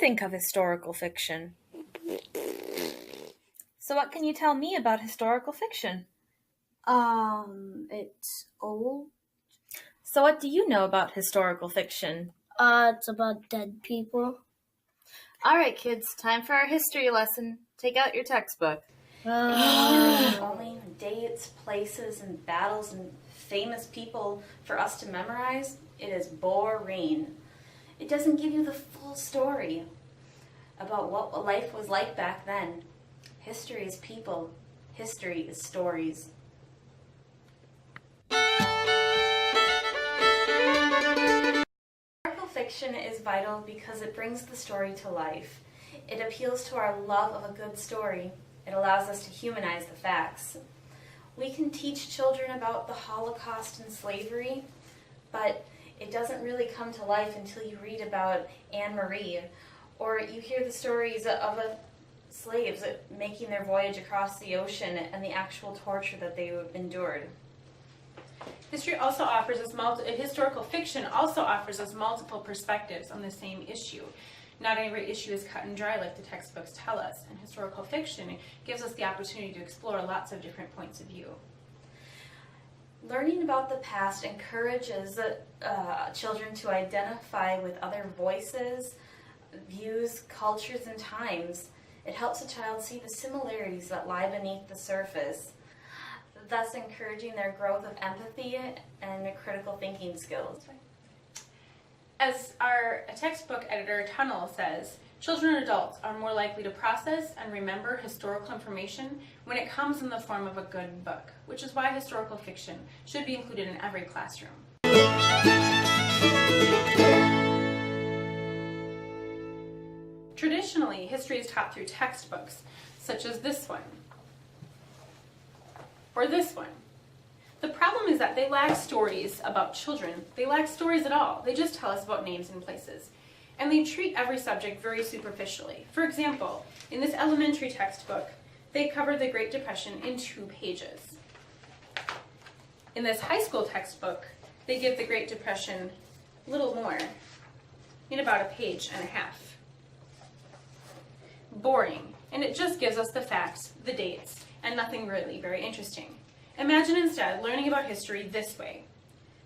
think of historical fiction? So what can you tell me about historical fiction? It's old. So what do you know about historical fiction? It's about dead people. All right, kids, time for our history lesson. Take out your textbook. Only dates, places, and battles and famous people for us to memorize, it is boring. It doesn't give you the full story about what life was like back then. History is people. History is stories. Historical fiction is vital because it brings the story to life. It appeals to our love of a good story. It allows us to humanize the facts. We can teach children about the Holocaust and slavery, but it doesn't really come to life until you read about Anne Marie, or you hear the stories of slaves making their voyage across the ocean and the actual torture that they endured. Historical fiction also offers us multiple perspectives on the same issue. Not every issue is cut and dry like the textbooks tell us, and historical fiction gives us the opportunity to explore lots of different points of view. Learning about the past encourages children to identify with other voices, views, cultures, and times. It helps a child see the similarities that lie beneath the surface, thus encouraging their growth of empathy and critical thinking skills. As our textbook editor, Tunnel, says, children and adults are more likely to process and remember historical information when it comes in the form of a good book, which is why historical fiction should be included in every classroom. Traditionally, history is taught through textbooks, such as this one, or this one. The problem is that they lack stories about children. They lack stories at all. They just tell us about names and places. And they treat every subject very superficially. For example, in this elementary textbook, they cover the Great Depression in 2 pages. In this high school textbook, they give the Great Depression a little more, in about 1.5 pages. Boring, and it just gives us the facts, the dates, and nothing really very interesting. Imagine instead learning about history this way.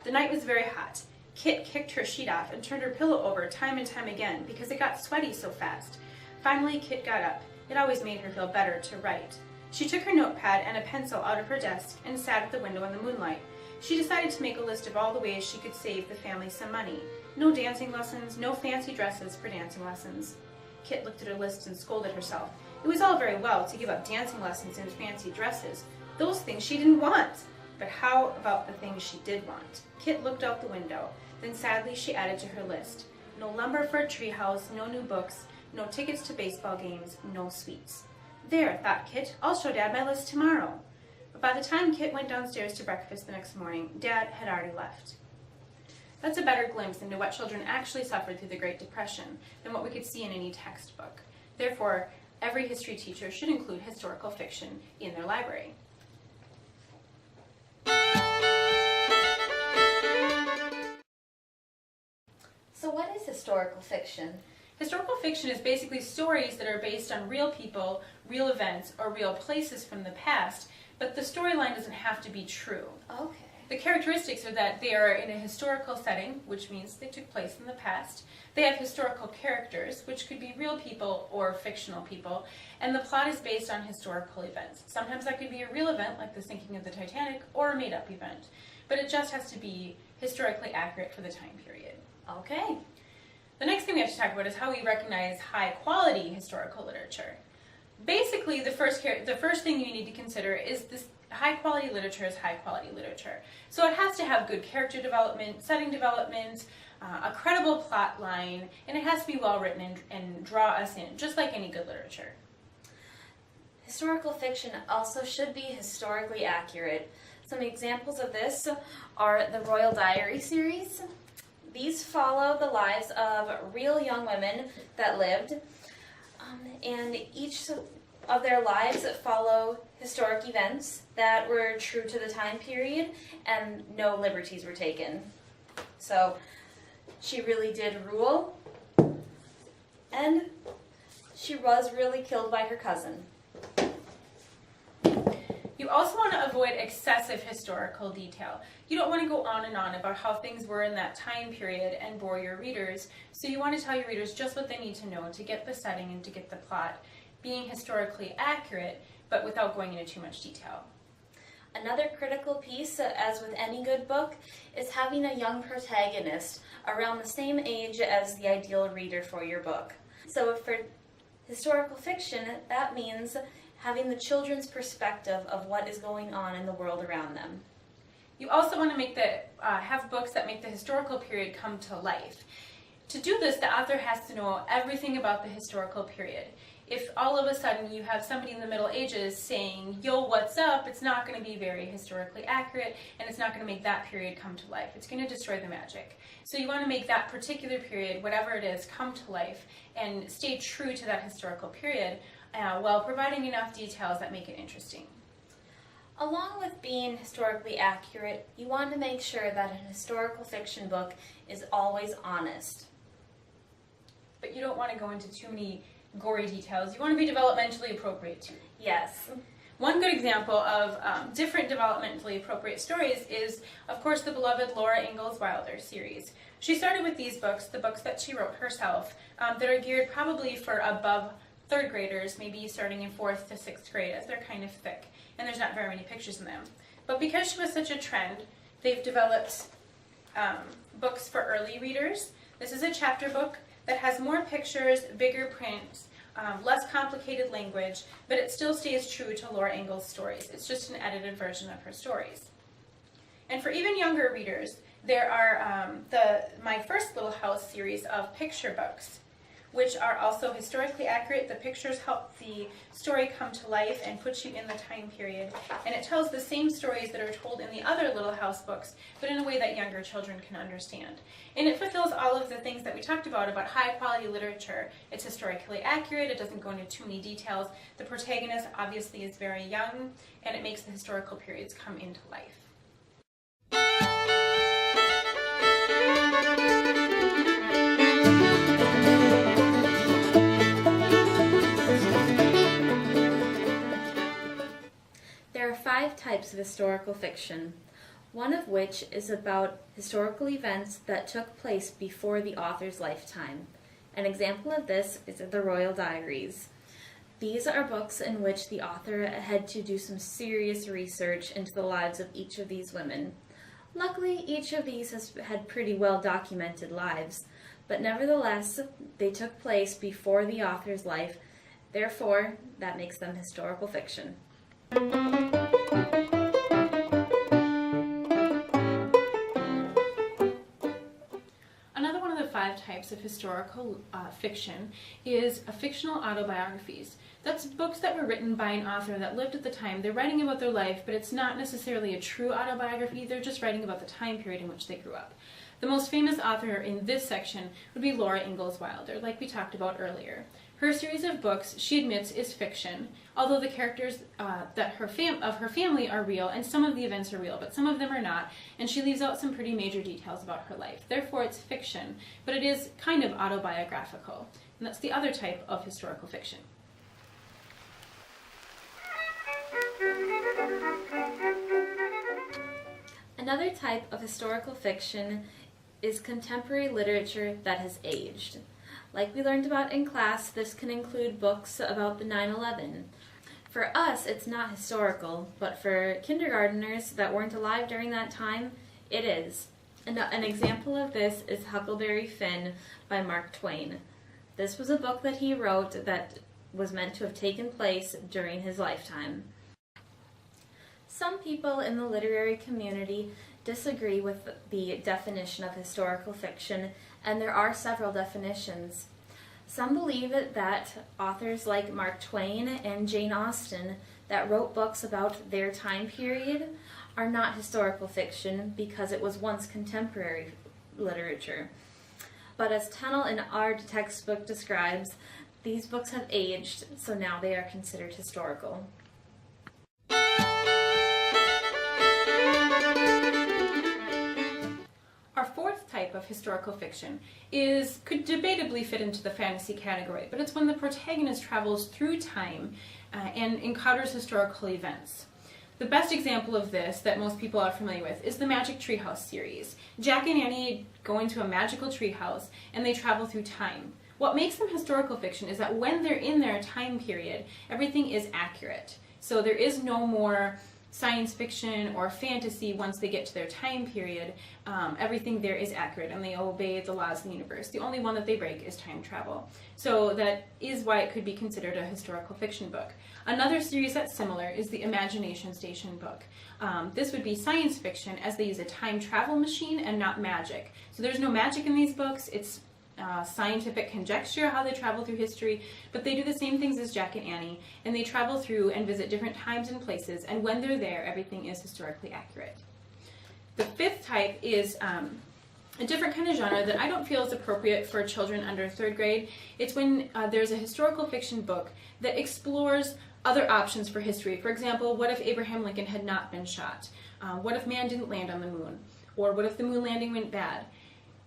The night was very hot. Kit kicked her sheet off and turned her pillow over time and time again because it got sweaty so fast. Finally, Kit got up. It always made her feel better to write. She took her notepad and a pencil out of her desk and sat at the window in the moonlight. She decided to make a list of all the ways she could save the family some money. No dancing lessons, no fancy dresses for dancing lessons. Kit looked at her list and scolded herself. It was all very well to give up dancing lessons and fancy dresses. Those things she didn't want. But how about the things she did want? Kit looked out the window. Then sadly she added to her list. No lumber for a treehouse, no new books, no tickets to baseball games, no sweets. There, thought Kit, I'll show Dad my list tomorrow. But by the time Kit went downstairs to breakfast the next morning, Dad had already left. That's a better glimpse into what children actually suffered through the Great Depression than what we could see in any textbook. Therefore, every history teacher should include historical fiction in their library. So what is historical fiction? Historical fiction is basically stories that are based on real people, real events, or real places from the past, but the storyline doesn't have to be true. Okay. The characteristics are that they are in a historical setting, which means they took place in the past. They have historical characters, which could be real people or fictional people, and the plot is based on historical events. Sometimes that could be a real event, like the sinking of the Titanic, or a made-up event, but it just has to be historically accurate for the time period. Okay. The next thing we have to talk about is how we recognize high-quality historical literature. Basically, the first thing you need to consider is this high-quality literature is high-quality literature. So it has to have good character development, setting development, a credible plot line, and it has to be well-written and draw us in, just like any good literature. Historical fiction also should be historically accurate. Some examples of this are the Royal Diary series. These follow the lives of real young women that lived, and each of their lives follow historic events that were true to the time period, and no liberties were taken. So she really did rule, And she was really killed by her cousin. You also want to avoid excessive historical detail. You don't want to go on and on about how things were in that time period and bore your readers, so you want to tell your readers just what they need to know to get the setting and to get the plot, being historically accurate, but without going into too much detail. Another critical piece, as with any good book, is having a young protagonist around the same age as the ideal reader for your book. So for historical fiction, that means having the children's perspective of what is going on in the world around them. You also want to have books that make the historical period come to life. To do this, the author has to know everything about the historical period. If all of a sudden you have somebody in the Middle Ages saying, "Yo, what's up?" it's not going to be very historically accurate, and it's not going to make that period come to life. It's going to destroy the magic. So you want to make that particular period, whatever it is, come to life and stay true to that historical period while providing enough details that make it interesting. Along with being historically accurate, you want to make sure that a historical fiction book is always honest. But you don't want to go into too many gory details. You want to be developmentally appropriate too. Yes. One good example of different developmentally appropriate stories is, of course, the beloved Laura Ingalls Wilder series. She started with these books, the books that she wrote herself, that are geared probably for above third graders, maybe starting in 4th to 6th grade, as they're kind of thick, and there's not very many pictures in them. But because she was such a trend, they've developed books for early readers. This is a chapter book that has more pictures, bigger print, less complicated language, but it still stays true to Laura Ingalls' stories. It's just an edited version of her stories. And for even younger readers, there are My First Little House series of picture books, which are also historically accurate. The pictures help the story come to life and put you in the time period. And it tells the same stories that are told in the other Little House books, but in a way that younger children can understand. And it fulfills all of the things that we talked about high quality literature. It's historically accurate, it doesn't go into too many details. The protagonist obviously is very young, and it makes the historical periods come into life. There are 5 types of historical fiction, one of which is about historical events that took place before the author's lifetime. An example of this is the Royal Diaries. These are books in which the author had to do some serious research into the lives of each of these women. Luckily, each of these has had pretty well documented lives, but nevertheless, they took place before the author's life. Therefore, that makes them historical fiction. Another one of the 5 types of historical fiction is fictional autobiographies. That's books that were written by an author that lived at the time. They're writing about their life, but it's not necessarily a true autobiography. They're just writing about the time period in which they grew up. The most famous author in this section would be Laura Ingalls Wilder, like we talked about earlier. Her series of books, she admits, is fiction, although the characters of her family are real, and some of the events are real, but some of them are not, and she leaves out some pretty major details about her life. Therefore, it's fiction, but it is kind of autobiographical, and that's the other type of historical fiction. Another type of historical fiction is contemporary literature that has aged. Like we learned about in class, this can include books about the 9/11. For us, it's not historical, but for kindergarteners that weren't alive during that time, it is. An example of this is Huckleberry Finn by Mark Twain. This was a book that he wrote that was meant to have taken place during his lifetime. Some people in the literary community disagree with the definition of historical fiction, and there are several definitions. Some believe that authors like Mark Twain and Jane Austen that wrote books about their time period are not historical fiction because it was once contemporary literature. But as Tennell in our textbook describes, these books have aged, so now they are considered historical. Our 4th type type of historical fiction could debatably fit into the fantasy category, but it's when the protagonist travels through time and encounters historical events. The best example of this that most people are familiar with is the Magic Treehouse series. Jack and Annie go into a magical treehouse and they travel through time. What makes them historical fiction is that when they're in their time period, everything is accurate. So there is no more science fiction or fantasy once they get to their time period. Everything there is accurate and they obey the laws of the universe. The only one that they break is time travel. So that is why it could be considered a historical fiction book. Another series that's similar is the Imagination Station book. This would be science fiction as they use a time travel machine and not magic. So there's no magic in these books. It's scientific conjecture how they travel through history, but they do the same things as Jack and Annie, and they travel through and visit different times and places, and when they're there, everything is historically accurate. The fifth type is a different kind of genre that I don't feel is appropriate for children under 3rd grade. It's when there's a historical fiction book that explores other options for history. For example, what if Abraham Lincoln had not been shot? What if man didn't land on the moon? Or what if the moon landing went bad?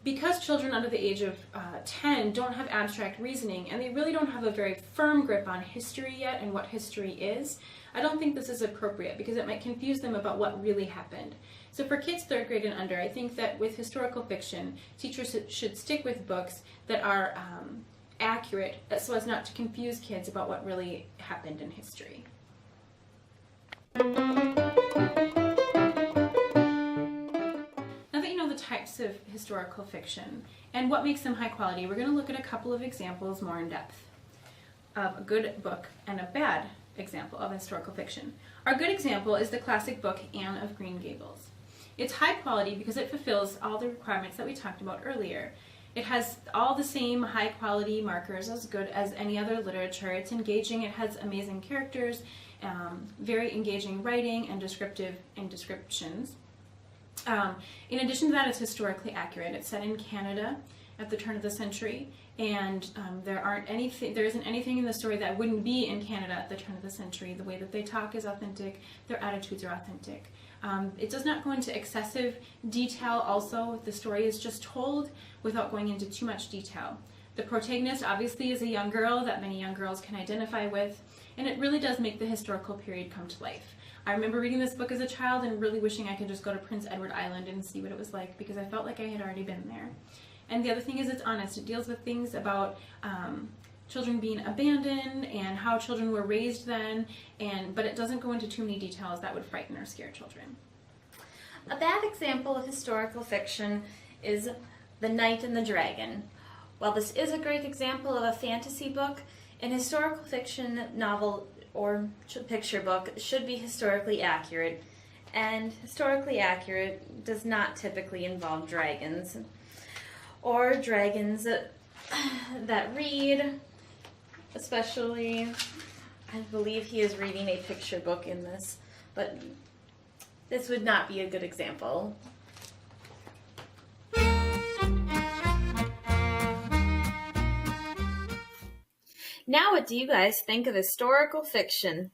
Because children under the age of 10 don't have abstract reasoning and they really don't have a very firm grip on history yet and what history is, I don't think this is appropriate because it might confuse them about what really happened. So for kids 3rd grade and under, I think that with historical fiction, teachers should stick with books that are accurate so as not to confuse kids about what really happened in history. Types of historical fiction and what makes them high quality, we're going to look at a couple of examples more in depth of a good book and a bad example of historical fiction. Our good example is the classic book Anne of Green Gables. It's high quality because it fulfills all the requirements that we talked about earlier. It has all the same high quality markers as good as any other literature. It's engaging, it has amazing characters, very engaging writing and descriptions. In addition to that, it's historically accurate. It's set in Canada at the turn of the century, and there isn't anything in the story that wouldn't be in Canada at the turn of the century. The way that they talk is authentic, their attitudes are authentic. It does not go into excessive detail also. The story is just told without going into too much detail. The protagonist obviously is a young girl that many young girls can identify with, and it really does make the historical period come to life. I remember reading this book as a child and really wishing I could just go to Prince Edward Island and see what it was like because I felt like I had already been there. And the other thing is it's honest. It deals with things about children being abandoned and how children were raised then, but it doesn't go into too many details that would frighten or scare children. A bad example of historical fiction is The Knight and the Dragon. While this is a great example of a fantasy book, an historical fiction novel or picture book should be historically accurate, and historically accurate does not typically involve dragons or dragons that read, especially, I believe he is reading a picture book in this, but this would not be a good example. Now what do you guys think of historical fiction?